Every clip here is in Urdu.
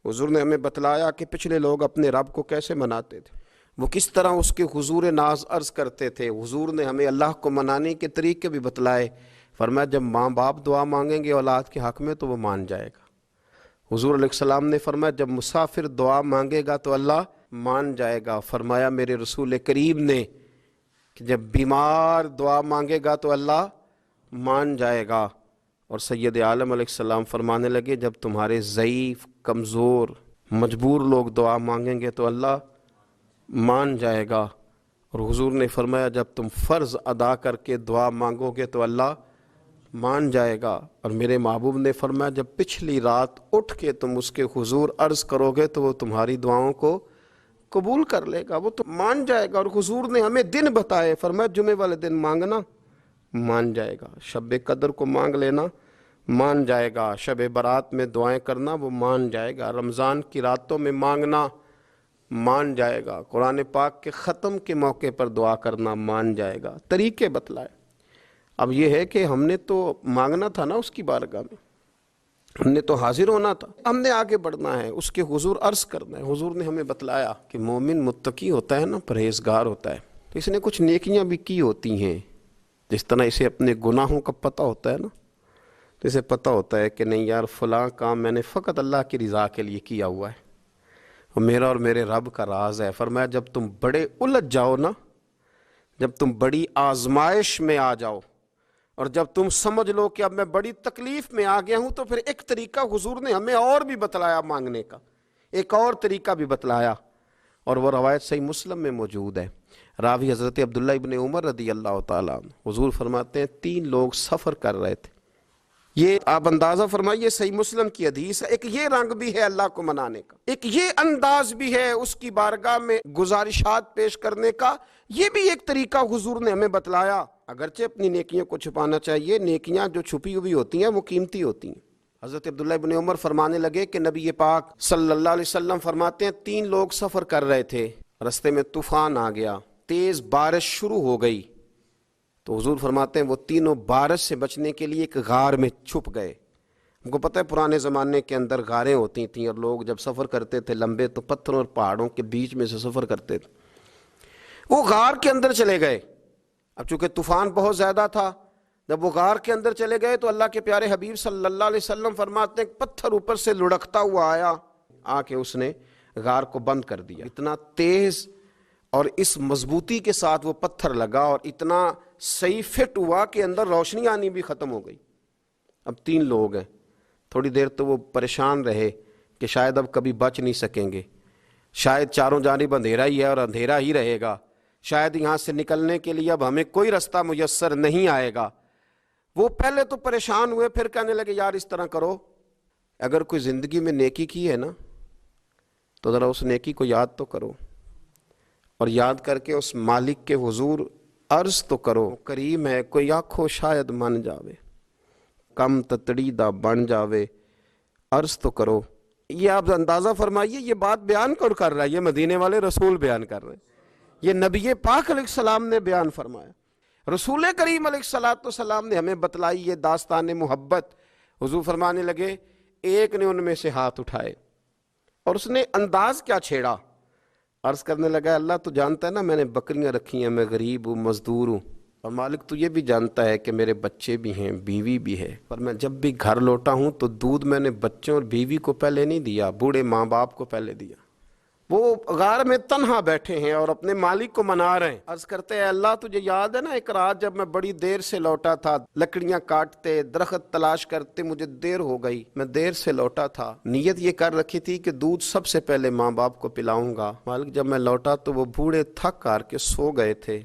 حضور نے ہمیں بتلایا کہ پچھلے لوگ اپنے رب کو کیسے مناتے تھے، وہ کس طرح اس کے حضور ناز عرض کرتے تھے۔ حضور نے ہمیں اللہ کو منانے کے طریقے بھی بتلائے۔ فرمایا جب ماں باپ دعا مانگیں گے اولاد کے حق میں تو وہ مان جائے گا۔ حضور علیہ السلام نے فرمایا جب مسافر دعا مانگے گا تو اللہ مان جائے گا۔ فرمایا میرے رسول کریم نے کہ جب بیمار دعا مانگے گا تو اللہ مان جائے گا۔ اور سید عالم علیہ السلام فرمانے لگے جب تمہارے ضعیف، کمزور، مجبور لوگ دعا مانگیں گے تو اللہ مان جائے گا۔ اور حضور نے فرمایا جب تم فرض ادا کر کے دعا مانگو گے تو اللہ مان جائے گا۔ اور میرے محبوب نے فرمایا جب پچھلی رات اٹھ کے تم اس کے حضور عرض کرو گے تو وہ تمہاری دعاؤں کو قبول کر لے گا، وہ تو مان جائے گا۔ اور حضور نے ہمیں دن بتائے، فرمایا جمعے والے دن مانگنا مان جائے گا، شب قدر کو مانگ لینا مان جائے گا، شب برات میں دعائیں کرنا وہ مان جائے گا، رمضان کی راتوں میں مانگنا مان جائے گا، قرآن پاک کے ختم کے موقع پر دعا کرنا مان جائے گا۔ طریقے بتلائے۔ اب یہ ہے کہ ہم نے تو مانگنا تھا نا اس کی بارگاہ میں، ہم نے تو حاضر ہونا تھا، ہم نے آگے بڑھنا ہے، اس کے حضور عرض کرنا ہے۔ حضور نے ہمیں بتلایا کہ مومن متقی ہوتا ہے نا، پرہیزگار ہوتا ہے، تو اس نے کچھ نیکیاں بھی کی ہوتی ہیں، جس طرح اسے اپنے گناہوں کا پتہ ہوتا ہے نا، تو اسے پتہ ہوتا ہے کہ نہیں یار فلاں کام میں نے فقط اللہ کی رضا کے لیے کیا ہوا ہے، اور میرا اور میرے رب کا راز ہے۔ فرمایا جب تم بڑے الجھ جاؤ نا، جب تم بڑی آزمائش میں آ جاؤ، اور جب تم سمجھ لو کہ اب میں بڑی تکلیف میں آ گیا ہوں، تو پھر ایک طریقہ حضور نے ہمیں اور بھی بتلایا مانگنے کا، ایک اور طریقہ بھی بتلایا، اور وہ روایت صحیح مسلم میں موجود ہے۔ راوی حضرت عبداللہ ابن عمر رضی اللہ تعالیٰ عنہ، حضور فرماتے ہیں 3 لوگ سفر کر رہے تھے، یہ آپ اندازہ فرمائیے صحیح مسلم کی حدیث ہے۔ ایک یہ رنگ بھی ہے اللہ کو منانے کا، ایک یہ انداز بھی ہے اس کی بارگاہ میں گزارشات پیش کرنے کا، یہ بھی ایک طریقہ حضور نے ہمیں بتلایا۔ اگرچہ اپنی نیکیوں کو چھپانا چاہیے، نیکیاں جو چھپی ہوئی ہوتی ہیں وہ قیمتی ہوتی ہیں۔ حضرت عبداللہ ابن عمر فرمانے لگے کہ نبی پاک صلی اللہ علیہ وسلم فرماتے ہیں 3 لوگ سفر کر رہے تھے، رستے میں طوفان آ گیا، تیز بارش شروع ہو گئی، تو حضور فرماتے ہیں وہ تینوں بارش سے بچنے کے لیے ایک غار میں چھپ گئے۔ ہم کو پتہ ہے پرانے زمانے کے اندر غاریں ہوتی تھیں، اور لوگ جب سفر کرتے تھے لمبے تو پتھروں اور پہاڑوں کے بیچ میں سے سفر کرتے تھے۔ وہ غار کے اندر چلے گئے۔ اب چونکہ طوفان بہت زیادہ تھا، جب وہ غار کے اندر چلے گئے تو اللہ کے پیارے حبیب صلی اللہ علیہ وسلم فرماتے ہیں پتھر اوپر سے لڑکتا ہوا آیا، آ کے اس نے غار کو بند کر دیا۔ اتنا تیز اور اس مضبوطی کے ساتھ وہ پتھر لگا، اور اتنا صحیح فٹ ہوا کہ اندر روشنی آنی بھی ختم ہو گئی۔ اب 3 لوگ ہیں، تھوڑی دیر تو وہ پریشان رہے کہ شاید اب کبھی بچ نہیں سکیں گے، شاید چاروں جانب اندھیرا ہی ہے اور اندھیرا ہی رہے گا، شاید یہاں سے نکلنے کے لیے اب ہمیں کوئی رستہ میسر نہیں آئے گا۔ وہ پہلے تو پریشان ہوئے، پھر کہنے لگے یار اس طرح کرو، اگر کوئی زندگی میں نیکی کی ہے نا تو ذرا اس نیکی کو یاد تو کرو، اور یاد کر کے اس مالک کے حضور عرض تو کرو، کریم ہے کوئی آنکھوں شاید من جاوے، کم تتڑی دا بن جاوے، عرض تو کرو۔ یہ آپ اندازہ فرمائیے یہ بات بیان کون کر رہا ہے؟ یہ مدینے والے رسول بیان کر رہے ہیں، یہ نبی پاک علیہ السلام نے بیان فرمایا، رسول کریم علیہ السلام نے ہمیں بتلائی یہ داستان محبت۔ حضور فرمانے لگے ایک نے ان میں سے ہاتھ اٹھائے، اور اس نے انداز کیا چھیڑا، عرض کرنے لگا اللہ تو جانتا ہے نا میں نے بکریاں رکھی ہیں، میں غریب ہوں، مزدور ہوں، اور مالک تو یہ بھی جانتا ہے کہ میرے بچے بھی ہیں، بیوی بھی ہے، پر میں جب بھی گھر لوٹا ہوں تو دودھ میں نے بچوں اور بیوی کو پہلے نہیں دیا، بوڑھے ماں باپ کو پہلے دیا۔ وہ غار میں تنہا بیٹھے ہیں اور اپنے مالک کو منا رہے ہیں، عرض کرتے ہیں اللہ تجھے یاد ہے نا ایک رات جب میں بڑی دیر سے لوٹا تھا، لکڑیاں کاٹتے، درخت تلاش کرتے، مجھے دیر ہو گئی، میں دیر سے لوٹا تھا، نیت یہ کر رکھی تھی کہ دودھ سب سے پہلے ماں باپ کو پلاؤں گا، مالک جب میں لوٹا تو وہ بوڑھے تھک کر کے سو گئے تھے،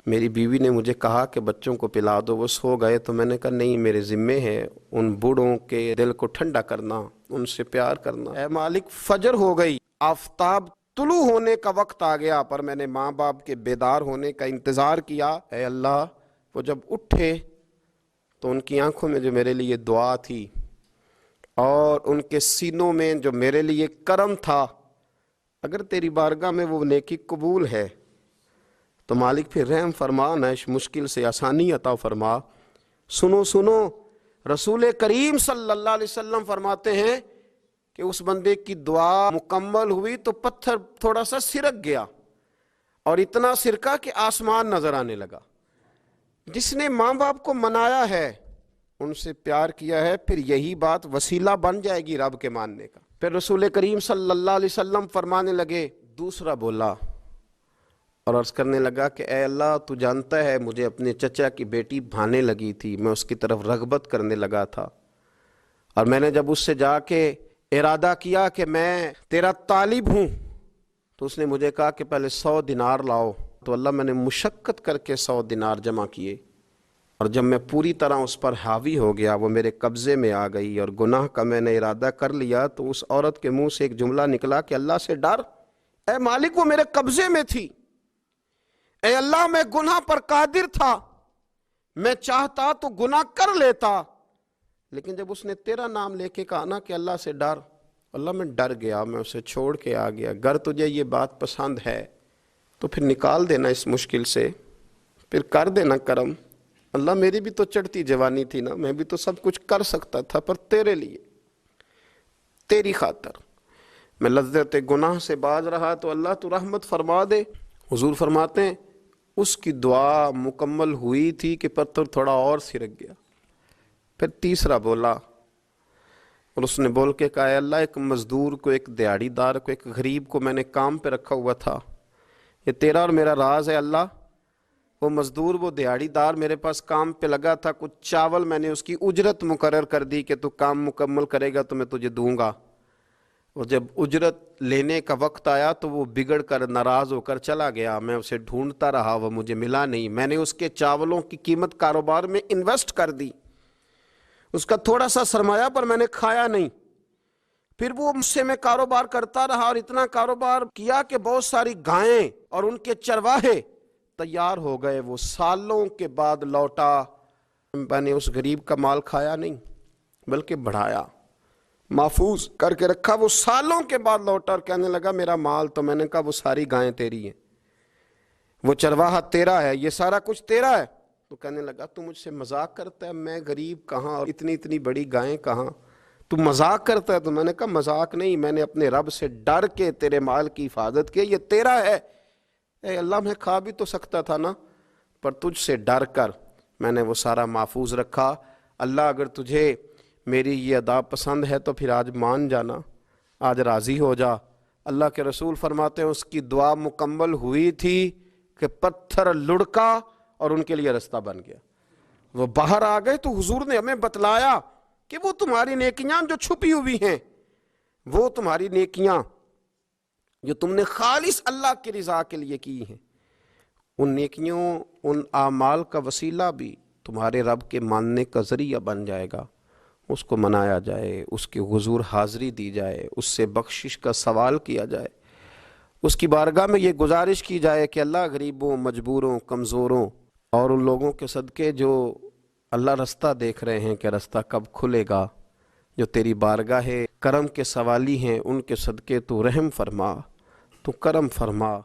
میری بیوی نے مجھے کہا کہ بچوں کو پلا دو، وہ سو گئے، تو میں نے کہا نہیں میرے ذمے ہے ان بوڑھوں کے دل کو ٹھنڈا کرنا، ان سے پیار کرنا۔ اے مالک فجر ہو گئی، آفتاب طلوع ہونے کا وقت آ گیا، پر میں نے ماں باپ کے بیدار ہونے کا انتظار کیا۔ اے اللہ وہ جب اٹھے تو ان کی آنکھوں میں جو میرے لیے دعا تھی اور ان کے سینوں میں جو میرے لیے کرم تھا، اگر تیری بارگاہ میں وہ نیکی قبول ہے تو مالک پھر رحم فرما، نہ اس مشکل سے آسانی عطا فرما۔ سنو سنو، رسول کریم صلی اللہ علیہ وسلم فرماتے ہیں کہ اس بندے کی دعا مکمل ہوئی تو پتھر تھوڑا سا سرک گیا، اور اتنا سرکا کہ آسمان نظر آنے لگا۔ جس نے ماں باپ کو منایا ہے، ان سے پیار کیا ہے، پھر یہی بات وسیلہ بن جائے گی رب کے ماننے کا۔ پھر رسول کریم صلی اللہ علیہ وسلم فرمانے لگے، دوسرا بولا اور عرض کرنے لگا کہ اے اللہ، تو جانتا ہے مجھے اپنے چچا کی بیٹی بھانے لگی تھی، میں اس کی طرف رغبت کرنے لگا تھا، اور میں نے جب اس سے جا کے ارادہ کیا کہ میں تیرا طالب ہوں، تو اس نے مجھے کہا کہ پہلے 100 دینار لاؤ۔ تو اللہ، میں نے مشقت کر کے 100 دینار جمع کیے، اور جب میں پوری طرح اس پر حاوی ہو گیا، وہ میرے قبضے میں آ گئی اور گناہ کا میں نے ارادہ کر لیا، تو اس عورت کے منہ سے ایک جملہ نکلا کہ اللہ سے ڈر، اے مالک وہ میرے قبضے میں تھی، اے اللہ میں گناہ پر قادر تھا، میں چاہتا تو گناہ کر لیتا، لیکن جب اس نے تیرا نام لے کے کہا نا کہ اللہ سے ڈر، اللہ میں ڈر گیا، میں اسے چھوڑ کے آ گیا۔ اگر تجھے یہ بات پسند ہے تو پھر نکال دینا اس مشکل سے، پھر کر دینا کرم۔ اللہ میری بھی تو چڑھتی جوانی تھی نا، میں بھی تو سب کچھ کر سکتا تھا، پر تیرے لیے، تیری خاطر میں لذت گناہ سے باز رہا، تو اللہ تو رحمت فرما دے۔ حضور فرماتے ہیں اس کی دعا مکمل ہوئی تھی کہ پتھر تھوڑا اور سرک گیا۔ پھر تیسرا بولا، اور اس نے بول کے کہا، اے اللہ، ایک مزدور کو، ایک دیہڑی دار کو، ایک غریب کو میں نے کام پہ رکھا ہوا تھا، یہ تیرا اور میرا راز ہے اللہ۔ وہ مزدور، وہ دیہڑی دار میرے پاس کام پہ لگا تھا، کچھ چاول میں نے اس کی اجرت مقرر کر دی کہ تو کام مکمل کرے گا تو میں تجھے دوں گا، اور جب اجرت لینے کا وقت آیا تو وہ بگڑ کر ناراض ہو کر چلا گیا، میں اسے ڈھونڈتا رہا، وہ مجھے ملا نہیں، میں نے اس کے چاولوں کی قیمت کاروبار میں انویسٹ کر دی، اس کا تھوڑا سا سرمایہ پر میں نے کھایا نہیں، پھر وہ مجھ سے میں کاروبار کرتا رہا، اور اتنا کاروبار کیا کہ بہت ساری گائیں اور ان کے چرواہے تیار ہو گئے، وہ سالوں کے بعد لوٹا، میں نے اس غریب کا مال کھایا نہیں بلکہ بڑھایا، محفوظ کر کے رکھا، وہ سالوں کے بعد لوٹا اور کہنے لگا میرا مال، تو میں نے کہا وہ ساری گائیں تیری ہیں، وہ چرواہا تیرا ہے، یہ سارا کچھ تیرا ہے۔ تو کہنے لگا تو مجھ سے مذاق کرتا ہے، میں غریب کہاں اور اتنی بڑی گائیں کہاں، تو مذاق کرتا ہے؟ تو میں نے کہا مذاق نہیں، میں نے اپنے رب سے ڈر کے تیرے مال کی حفاظت کی، یہ تیرا ہے۔ اے اللہ، میں کھا بھی تو سکتا تھا نا، پر تجھ سے ڈر کر میں نے وہ سارا محفوظ رکھا۔ اللہ اگر تجھے میری یہ ادا پسند ہے تو پھر آج مان جانا، آج راضی ہو جا۔ اللہ کے رسول فرماتے ہیں اس کی دعا مکمل ہوئی تھی کہ پتھر لڑکا اور ان کے لیے رستہ بن گیا، وہ باہر آ گئے۔ تو حضور نے ہمیں بتلایا کہ وہ تمہاری نیکیاں جو چھپی ہوئی ہیں، وہ تمہاری نیکیاں جو تم نے خالص اللہ کی رضا کے لیے کی ہیں، ان نیکیوں، ان اعمال کا وسیلہ بھی تمہارے رب کے ماننے کا ذریعہ بن جائے گا۔ اس کو منایا جائے، اس کے حضور حاضری دی جائے، اس سے بخشش کا سوال کیا جائے، اس کی بارگاہ میں یہ گزارش کی جائے کہ اللہ غریبوں، مجبوروں، کمزوروں اور ان لوگوں کے صدقے جو اللہ رستہ دیکھ رہے ہیں کہ رستہ کب کھلے گا، جو تیری بارگاہ کرم کے سوالی ہیں، ان کے صدقے تو رحم فرما، تو کرم فرما۔